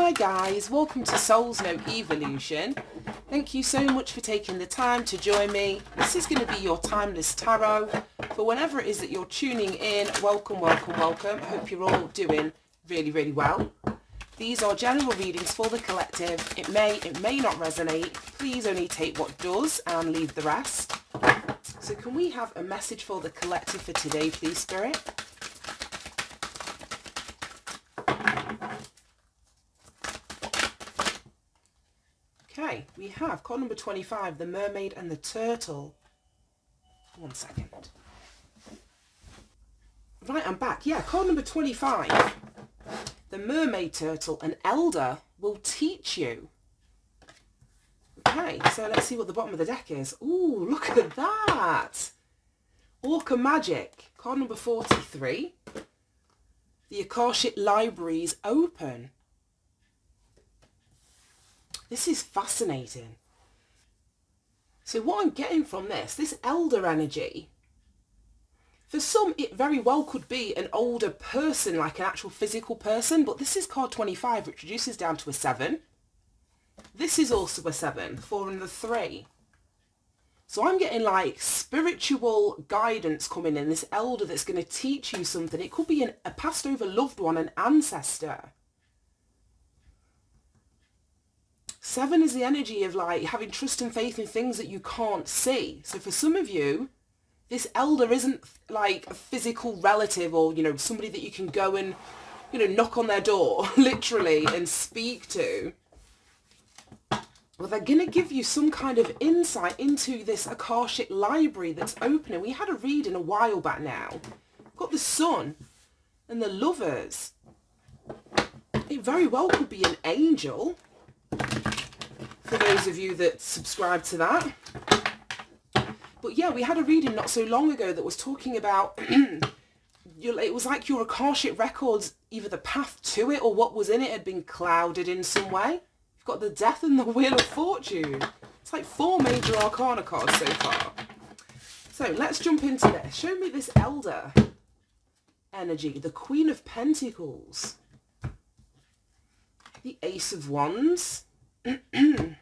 Hi guys, welcome to Soul's No Evolution. Thank you so much for taking the time to join me. This is going to be your timeless tarot for whenever it is that you're tuning in. Welcome, welcome, welcome. I hope you're all doing really well. These are general readings for the collective. It may not resonate. Please only take what does and leave the rest. So can we have a message for the collective for today, please, Spirit? Okay, we have card number 25, the mermaid and the turtle. 1 second. Right, I'm back. Yeah, card number 25. The mermaid turtle, an elder will teach you. Okay, so let's see what the bottom of the deck is. Ooh, look at that. Orca Magic, card number 43. The Akashic library is open. This is fascinating. So what I'm getting from this elder energy, for some it very well could be an older person, like an actual physical person, but this is card 25, which reduces down to a 7. This is also a 7, 4 and the 3. So I'm getting like spiritual guidance coming in, this elder that's going to teach you something. It could be a passed over loved one, an ancestor. 7 is the energy of like having trust and faith in things that you can't see. So for some of you, this elder isn't like a physical relative or, you know, somebody that you can go and, you know, knock on their door, literally, and speak to. Well, they're going to give you some kind of insight into this Akashic library that's opening. We had a reading a while back now. We've got the Sun and the Lovers. It very well could be an angel, for those of you that subscribe to that. But yeah, we had a reading not so long ago that was talking about, it was like your Akashic records, either the path to it or what was in it had been clouded in some way. You've got the Death and the Wheel of Fortune. It's like 4 major arcana cards so far. So let's jump into this. Show me this elder energy. The Queen of Pentacles. The Ace of Wands. The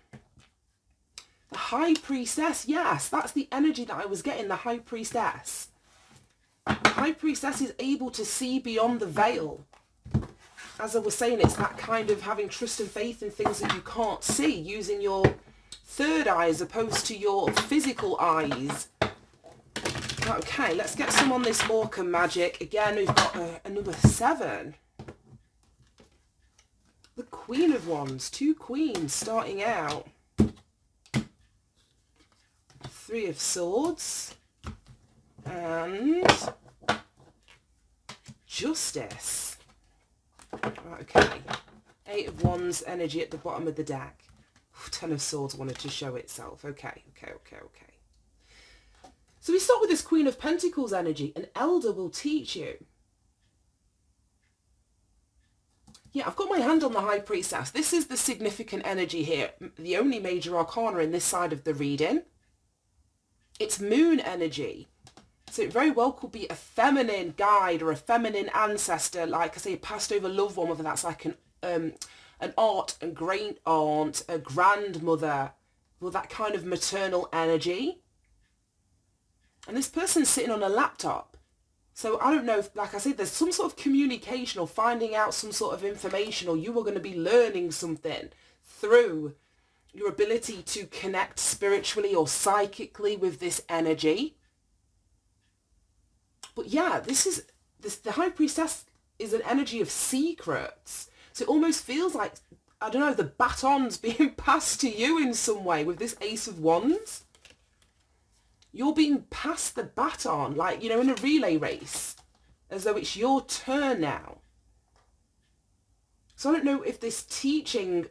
High Priestess, yes, that's the energy that I was getting, the High Priestess. The High Priestess is able to see beyond the veil. As I was saying, it's that kind of having trust and faith in things that you can't see, using your third eye as opposed to your physical eyes. Okay, let's get some on this Orca Magic. Again, we've got a number 7. The Queen of Wands, 2 queens starting out. 3 of Swords and Justice. Right, okay. 8 of Wands energy at the bottom of the deck. 10 of Swords wanted to show itself. Okay. So we start with this Queen of Pentacles energy. An elder will teach you. Yeah, I've got my hand on the High Priestess. This is the significant energy here. The only major arcana in this side of the reading. It's moon energy. So it very well could be a feminine guide or a feminine ancestor, like I say, a passed over loved one, whether that's like an aunt, a great aunt, a grandmother, with that kind of maternal energy. And this person's sitting on a laptop. So I don't know if, like I said, there's some sort of communication or finding out some sort of information, or you are going to be learning something through your ability to connect spiritually or psychically with this energy. But yeah, the High Priestess is an energy of secrets. So it almost feels like, I don't know, the baton's being passed to you in some way with this Ace of Wands. You're being passed the baton, like, you know, in a relay race, as though it's your turn now. So I don't know if this teaching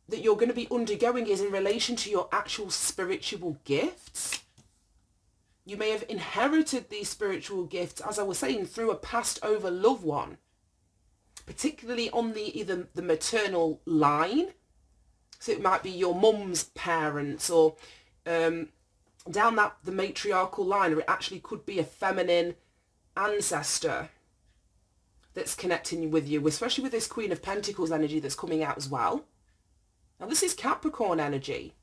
that you're going to be undergoing is in relation to your actual spiritual gifts. You may have inherited these spiritual gifts, as I was saying, through a passed over loved one, particularly on either the maternal line. So it might be your mum's parents, or down the matriarchal line, or it actually could be a feminine ancestor that's connecting with you, especially with this Queen of Pentacles energy that's coming out as well. Now this is Capricorn energy.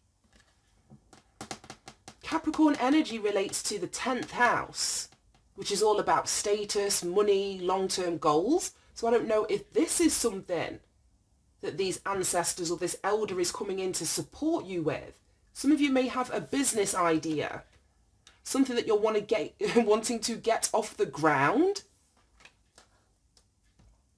Capricorn energy relates to the 10th house, which is all about status, money, long-term goals. So I don't know if this is something that these ancestors or this elder is coming in to support you with. Some of you may have a business idea, something that you're wanting to get off the ground.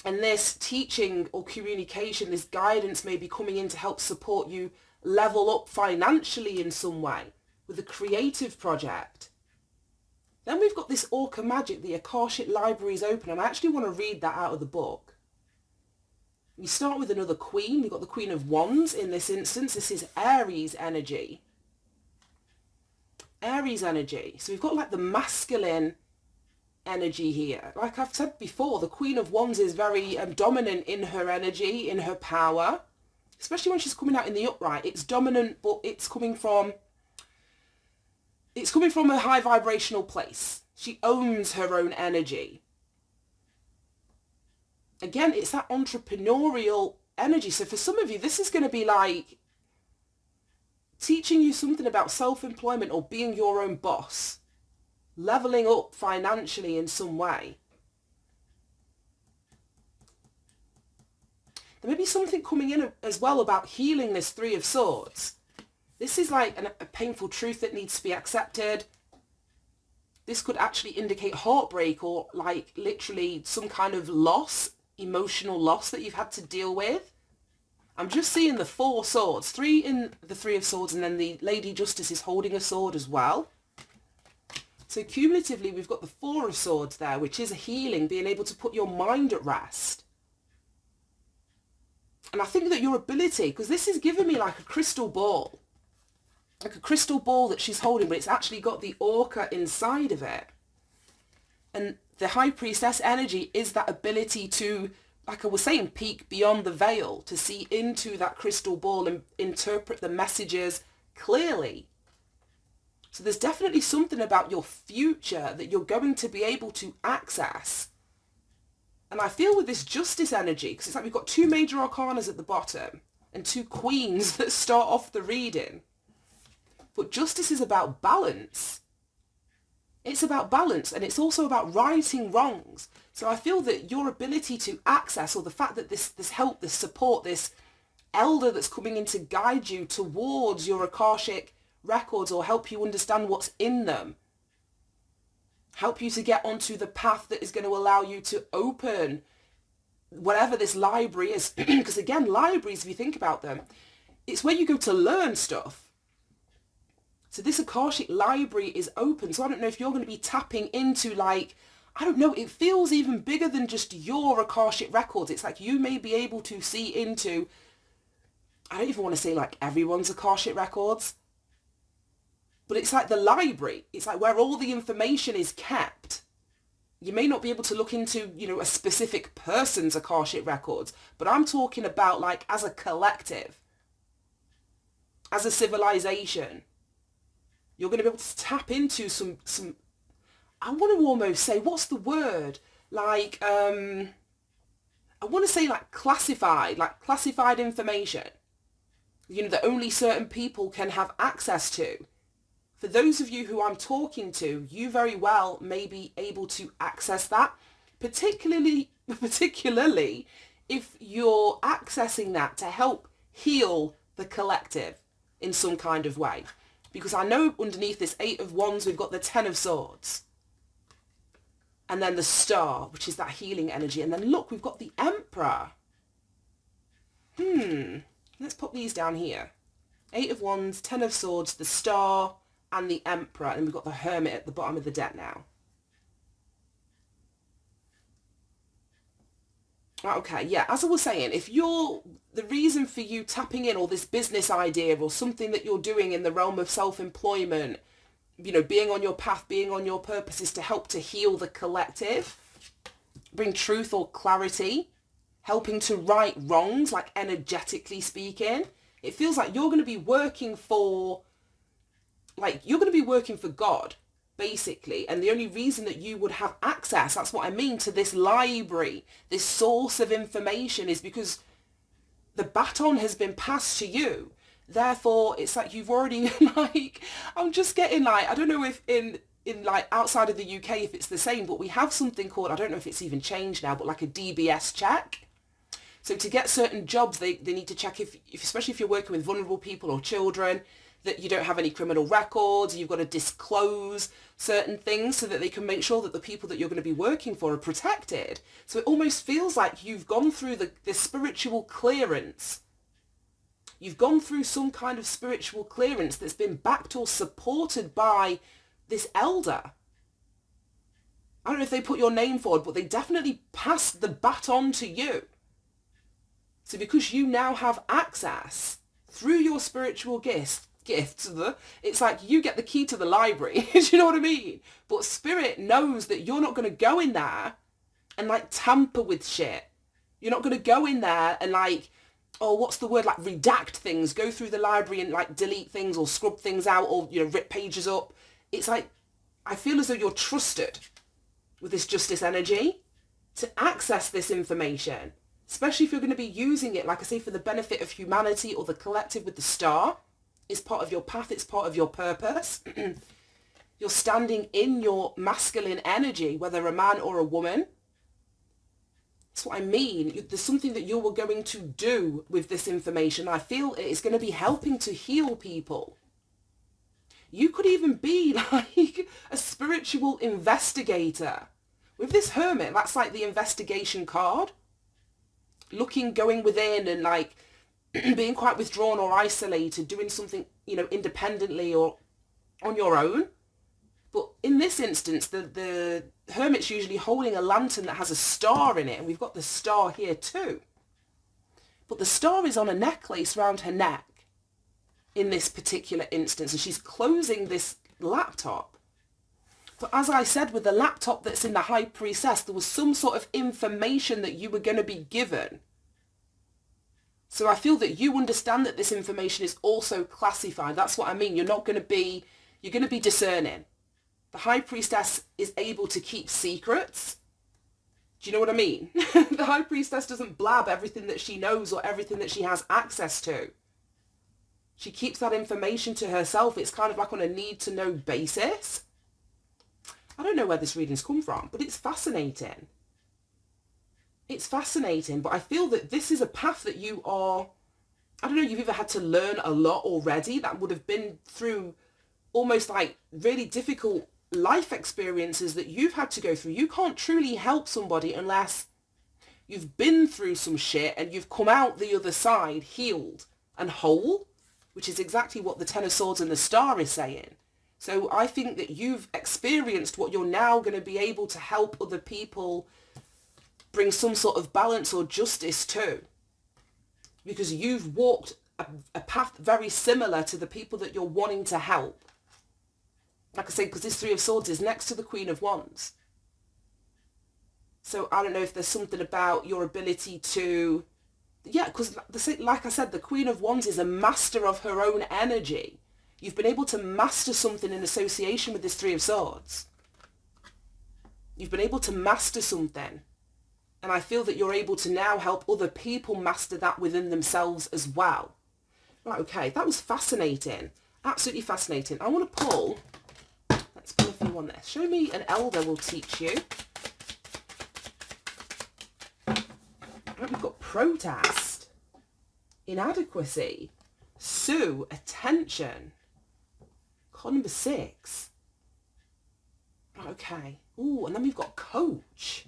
And this teaching or communication, this guidance may be coming in to help support you level up financially in some way with a creative project. Then we've got this Orca Magic, the Akashic Library is open, and I actually want to read that out of the book. We start with another Queen. We've got the Queen of Wands in this instance. This is Aries energy. Aries energy. So we've got like the masculine energy here. Like I've said before, the Queen of Wands is very dominant in her energy, in her power, especially when she's coming out in the upright. It's dominant, but it's coming from a high vibrational place. She owns her own energy. Again, it's that entrepreneurial energy. So for some of you, this is going to be like teaching you something about self-employment or being your own boss, leveling up financially in some way. There may be something coming in as well about healing this Three of Swords. This is like a painful truth that needs to be accepted. This could actually indicate heartbreak or like literally some kind of loss, emotional loss that you've had to deal with. I'm just seeing the Four Swords, three in the Three of Swords, and then the Lady Justice is holding a sword as well. So cumulatively, we've got the Four of Swords there, which is a healing, being able to put your mind at rest. And I think that your ability, because this is giving me like a crystal ball that she's holding, but it's actually got the orca inside of it. And the High Priestess energy is that ability to, like I was saying, peek beyond the veil, to see into that crystal ball and interpret the messages clearly. So there's definitely something about your future that you're going to be able to access. And I feel with this Justice energy, because it's like we've got two major arcanas at the bottom and two queens that start off the reading. But Justice is about balance. It's about balance, and it's also about righting wrongs. So I feel that your ability to access, or the fact that this help, this support, this elder that's coming in to guide you towards your Akashic records or help you understand what's in them, help you to get onto the path that is going to allow you to open whatever this library is. Because again, libraries, if you think about them, it's where you go to learn stuff. So this Akashic library is open. So I don't know if you're going to be tapping into, like, I don't know, it feels even bigger than just your Akashic records. It's like you may be able to see into, I don't even want to say like everyone's Akashic records, but it's like the library. It's like where all the information is kept. You may not be able to look into, you know, a specific person's Akashic records, but I'm talking about like as a collective, as a civilization. You're going to be able to tap into some, I want to almost say, what's the word? Like, I want to say like classified information, you know, that only certain people can have access to. For those of you who I'm talking to, you very well may be able to access that, particularly if you're accessing that to help heal the collective in some kind of way. Because I know underneath this Eight of Wands, we've got the Ten of Swords. And then the Star, which is that healing energy. And then look, we've got the Emperor. Let's put these down here. Eight of Wands, Ten of Swords, the Star, and the Emperor. And we've got the Hermit at the bottom of the deck now. Okay, yeah, as I was saying, if you're, the reason for you tapping in, or this business idea or something that you're doing in the realm of self-employment, you know, being on your path, being on your purpose, is to help to heal the collective, bring truth or clarity, helping to right wrongs, like energetically speaking, it feels like you're going to be working for, like, you're going to be working for God. basically. And the only reason that you would have access, that's what I mean, to this library, this source of information, is because the baton has been passed to you. Therefore, it's like you've already, like, I'm just getting like, I don't know if in like outside of the UK if it's the same, but we have something called, I don't know if it's even changed now, but like a DBS check. So to get certain jobs, they need to check if especially if you're working with vulnerable people or children, that you don't have any criminal records. You've got to disclose certain things so that they can make sure that the people that you're going to be working for are protected. So it almost feels like you've gone through the spiritual clearance. You've gone through some kind of spiritual clearance that's been backed or supported by this elder. I don't know if they put your name forward, but they definitely passed the baton to you. So because you now have access through your spiritual gifts, it's like you get the key to the library. Do you know what I mean? But spirit knows that you're not going to go in there and like tamper with shit. You're not going to go in there and like, oh, what's the word, like redact things, go through the library and like delete things or scrub things out or, you know, rip pages up. It's like, I feel as though you're trusted with this justice energy to access this information, especially if you're going to be using it, like I say, for the benefit of humanity or the collective with the star. It's part of your path. It's part of your purpose. You're standing in your masculine energy, whether a man or a woman. That's what I mean. There's something that you're going to do with this information. I feel it's going to be helping to heal people. You could even be like a spiritual investigator. With this hermit, that's like the investigation card. Going within and like being quite withdrawn or isolated, doing something, you know, independently or on your own. But in this instance, the hermit's usually holding a lantern that has a star in it, and we've got the star here too. But the star is on a necklace around her neck in this particular instance, and she's closing this laptop. But as I said, with the laptop that's in the High Priestess, there was some sort of information that you were going to be given. So I feel that you understand that this information is also classified. That's what I mean. You're going to be discerning. The High Priestess is able to keep secrets. Do you know what I mean? The High Priestess doesn't blab everything that she knows or everything that she has access to. She keeps that information to herself. It's kind of like on a need-to-know basis. I don't know where this reading's come from, but it's fascinating. It's fascinating, but I feel that this is a path that you are, I don't know, you've either had to learn a lot already that would have been through almost like really difficult life experiences that you've had to go through. You can't truly help somebody unless you've been through some shit and you've come out the other side healed and whole, which is exactly what the Ten of Swords and the Star is saying. So I think that you've experienced what you're now going to be able to help other people bring some sort of balance or justice to, because you've walked a path very similar to the people that you're wanting to help. Like I say, because this Three of Swords is next to the Queen of Wands. So I don't know if there's something about your ability to, yeah, because like I said, the Queen of Wands is a master of her own energy. You've been able to master something in association with this Three of Swords. You've been able to master something. And I feel that you're able to now help other people master that within themselves as well. Right, okay, that was fascinating. Absolutely fascinating. I want to pull, let's pull a few on this. Show me an elder will teach you. Right, we've got protest, inadequacy, sue, attention. Card number 6. Right, okay. Ooh, and then we've got coach.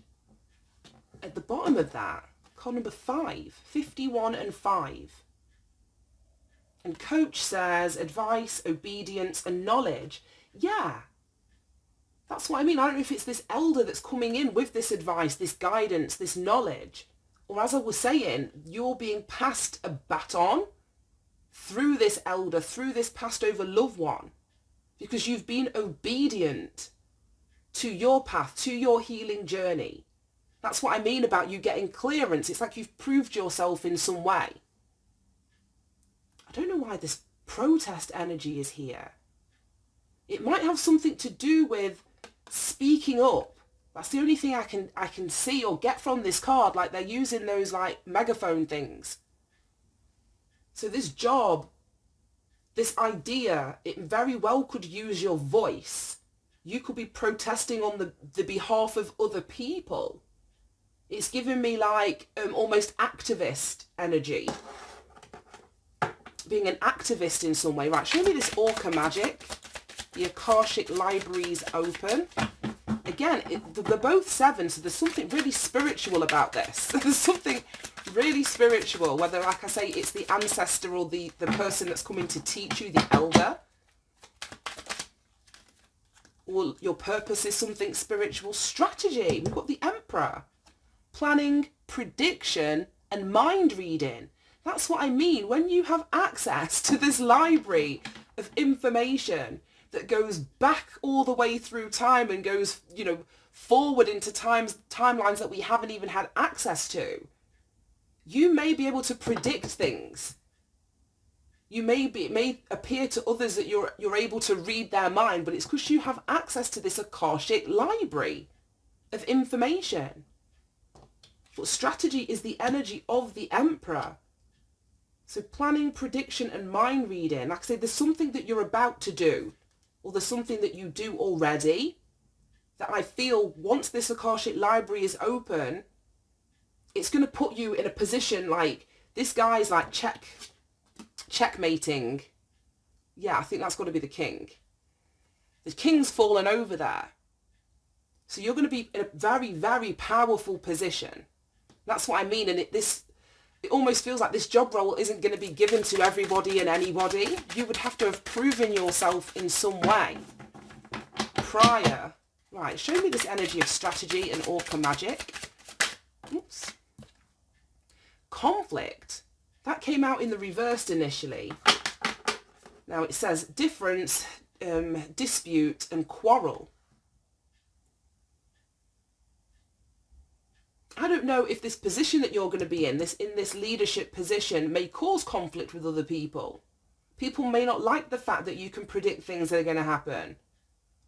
At the bottom of that, card number 5, 51 and 5. And coach says advice, obedience and knowledge. Yeah, that's what I mean. I don't know if it's this elder that's coming in with this advice, this guidance, this knowledge. Or as I was saying, you're being passed a baton through this elder, through this passed over loved one, because you've been obedient to your path, to your healing journey. That's what I mean about you getting clearance. It's like you've proved yourself in some way. I don't know why this protest energy is here. It might have something to do with speaking up. That's the only thing I can see or get from this card. Like they're using those like megaphone things. So this job, this idea, it very well could use your voice. You could be protesting on the behalf of other people. It's giving me like almost activist energy. Being an activist in some way. Right, show me this Orca magic. The Akashic library's open. Again, they're both 7, so there's something really spiritual about this. There's something really spiritual, whether, like I say, it's the ancestor or the person that's coming to teach you, the elder. Or your purpose is something spiritual. Strategy. We've got the Emperor. Planning, prediction, and mind reading. That's what I mean. When you have access to this library of information that goes back all the way through time and goes, you know, forward into timelines that we haven't even had access to, you may be able to predict things. It may appear to others that you're able to read their mind, but it's because you have access to this Akashic library of information. But strategy is the energy of the Emperor. So planning, prediction, and mind reading. Like I say, there's something that you're about to do, or there's something that you do already, that I feel once this Akashic library is open, it's going to put you in a position like, this guy's like checkmating. Yeah, I think that's got to be the king. The king's fallen over there. So you're going to be in a very, very powerful position. That's what I mean. And it almost feels like this job role isn't going to be given to everybody and anybody. You would have to have proven yourself in some way prior. Right, show me this energy of strategy and Orca magic. Oops. Conflict. That came out in the reversed initially. Now it says difference, dispute, and quarrel. I don't know if this position that you're going to be in this leadership position may cause conflict with other people. People may not like the fact that you can predict things that are going to happen,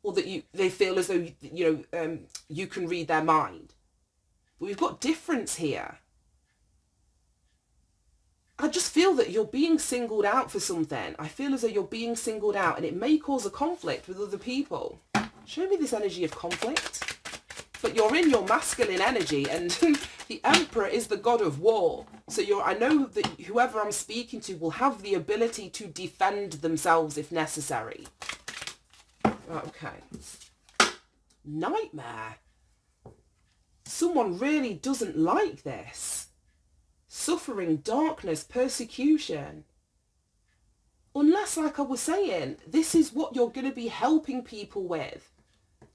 or that they feel as though you can read their mind. But we've got difference here. I just feel that you're being singled out for something. I feel as though you're being singled out, and it may cause a conflict with other people. Show me this energy of conflict. But you're in your masculine energy, and the Emperor is the god of war. So I know that whoever I'm speaking to will have the ability to defend themselves if necessary. Okay. Nightmare. Someone really doesn't like this. Suffering, darkness, persecution. Unless, like I was saying, this is what you're going to be helping people with.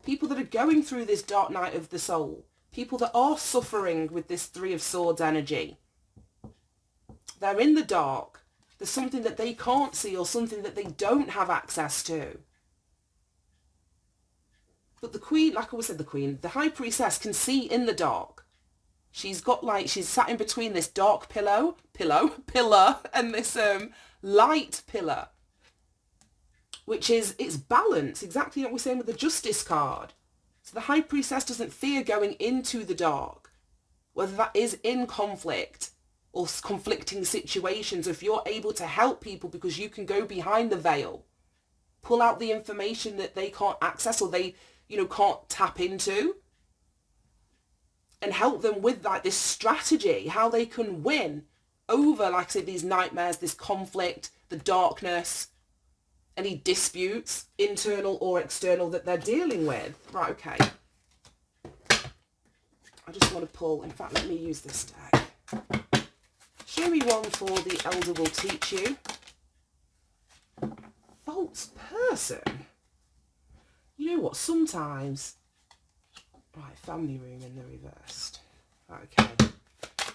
People that are going through this dark night of the soul. People that are suffering with this 3 of Swords energy. They're in the dark. There's something that they can't see or something that they don't have access to. But the Queen, like I said, the High Priestess can see in the dark. She's sat in between this dark pillar and this light pillar. Which is, it's balance, exactly what we're saying with the Justice card. So the High Priestess doesn't fear going into the dark, whether that is in conflict or conflicting situations. If you're able to help people because you can go behind the veil, pull out the information that they can't access or they, can't tap into, and help them with this strategy, how they can win over, like I say, these nightmares, this conflict, the darkness, any disputes, internal or external, that they're dealing with. Right, okay. I just want to pull, in fact, let me use this deck. Show me one for the Elder Will Teach You. False person. You know what, sometimes... Right, family room in the reversed. Okay.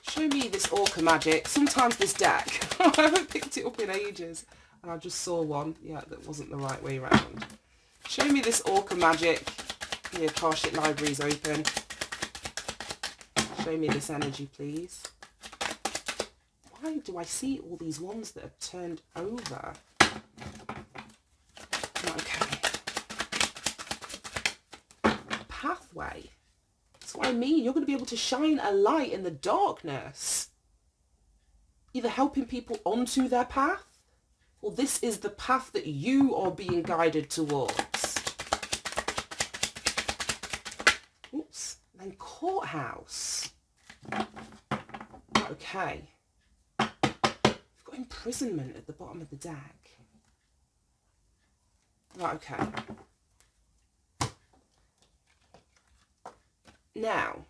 Show me this Orca magic. Sometimes this deck, I haven't picked it up in ages. And I just saw one, that wasn't the right way around. Show me this Orca magic. The Akashic library's open. Show me this energy, please. Why do I see all these ones that are turned over? Okay. pathway. That's what I mean. You're going to be able to shine a light in the darkness. Either helping people onto their path, or this is the path that you are being guided towards. Oops. Then courthouse. Okay. We've got imprisonment at the bottom of the deck. Right, okay. Now,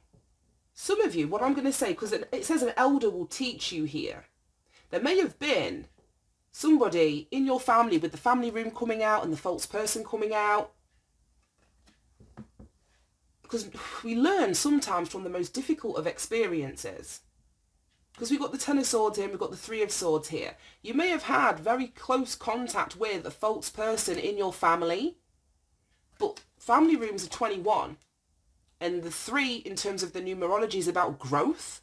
some of you, what I'm going to say, because it says an elder will teach you here. There may have been somebody in your family with the family room coming out and the false person coming out. Because we learn sometimes from the most difficult of experiences. Because we've got the Ten of Swords here, we've got the Three of Swords here. You may have had very close contact with a false person in your family, but family rooms are 21. And the 3, in terms of the numerology, is about growth.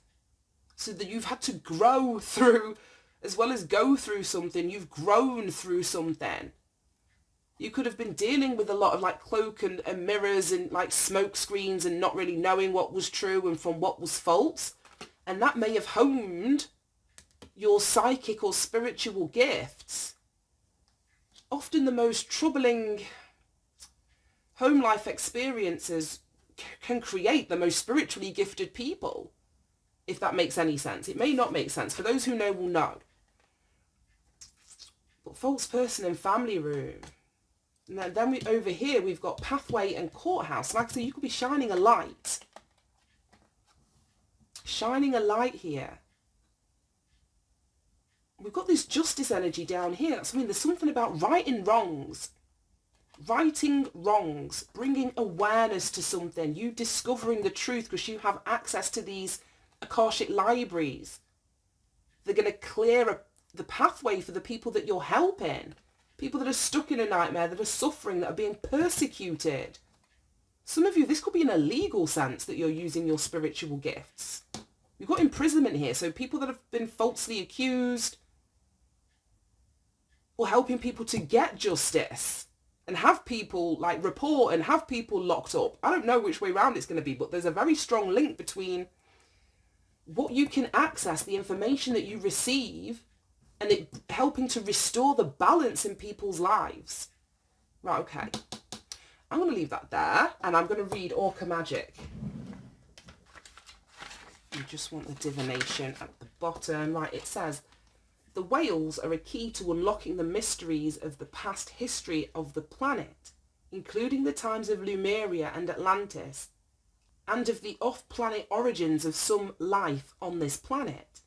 So that you've had to grow through, as well as go through something, you've grown through something. You could have been dealing with a lot of like cloak and mirrors and like smoke screens and not really knowing what was true and from what was false. And that may have honed your psychic or spiritual gifts. Often the most troubling home life experiences can create the most spiritually gifted people, if that makes any sense. It may not make sense. For those who know will know. But false person and family room. And then over here we've got pathway and courthouse. Like I say, you could be shining a light. Shining a light here. We've got this justice energy down here. That's, I mean, there's something about righting wrongs. Righting wrongs, bringing awareness to something, you discovering the truth because you have access to these akashic libraries. They're going to clear the pathway for the people that you're helping. People that are stuck in a nightmare, that are suffering, that are being persecuted. Some of you, this could be in a legal sense that you're using your spiritual gifts. We've got imprisonment here, so people that have been falsely accused, or helping people to get justice. And have people like report and have people locked up. I don't know which way around it's going to be, but there's a very strong link between what you can access, the information that you receive, and it helping to restore the balance in people's lives. Right, okay. I'm going to leave that there, and I'm going to read Orca Magic. You just want the divination at the bottom. Right, it says, the whales are a key to unlocking the mysteries of the past history of the planet, including the times of Lemuria and Atlantis, and of the off-planet origins of some life on this planet.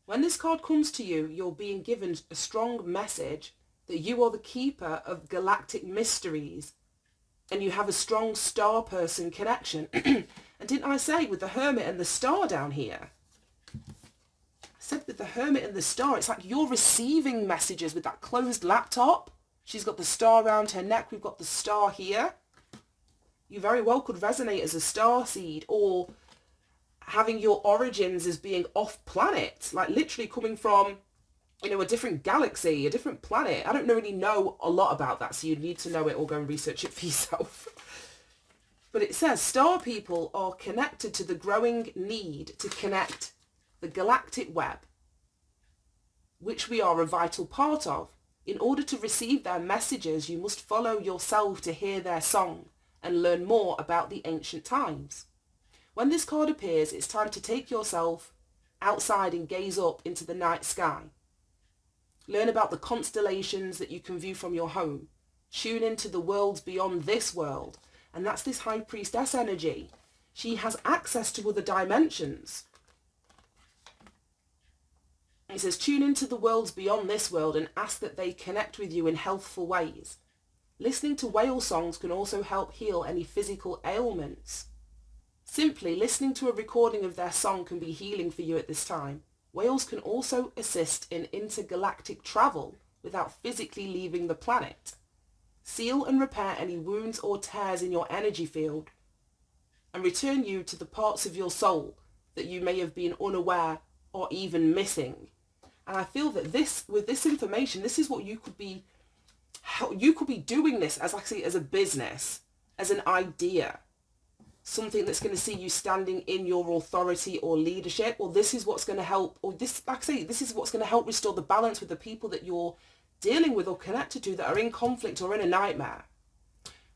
When this card comes to you, you're being given a strong message that you are the keeper of galactic mysteries, and you have a strong star person connection. And didn't I say with the Hermit and the star down here? Said with the Hermit and the star, it's like you're receiving messages with that closed laptop. She's got the star around her neck. We've got the star here. You very well could resonate as a star seed, or having your origins as being off planet, like literally coming from, you know, a different galaxy, a different planet. I don't really know a lot about that, so you need to know it or go and research it for yourself. But it says star people are connected to the growing need to connect the galactic web, which we are a vital part of. In order to receive their messages, you must follow yourself to hear their song and learn more about the ancient times. When this card appears, it's time to take yourself outside and gaze up into the night sky. Learn about the constellations that you can view from your home. Tune into the worlds beyond this world. And that's this High Priestess energy. She has access to other dimensions. It says, tune into the worlds beyond this world and ask that they connect with you in healthful ways. Listening to whale songs can also help heal any physical ailments. Simply listening to a recording of their song can be healing for you at this time. Whales can also assist in intergalactic travel without physically leaving the planet. Seal and repair any wounds or tears in your energy field and return you to the parts of your soul that you may have been unaware or even missing. And I feel that this, with this information, this is what you could be doing this as actually as a business, as an idea. something that's going to see you standing in your authority or leadership, or this is what's going to help, or this, like I say, this is what's going to help restore the balance with the people that you're dealing with or connected to that are in conflict or in a nightmare.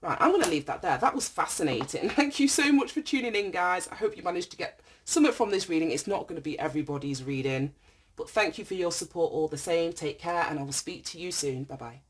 Right, I'm going to leave that there. That was fascinating. Thank you so much for tuning in, guys. I hope you managed to get something from this reading. It's not going to be everybody's reading, but thank you for your support all the same. Take care, and I will speak to you soon. Bye-bye.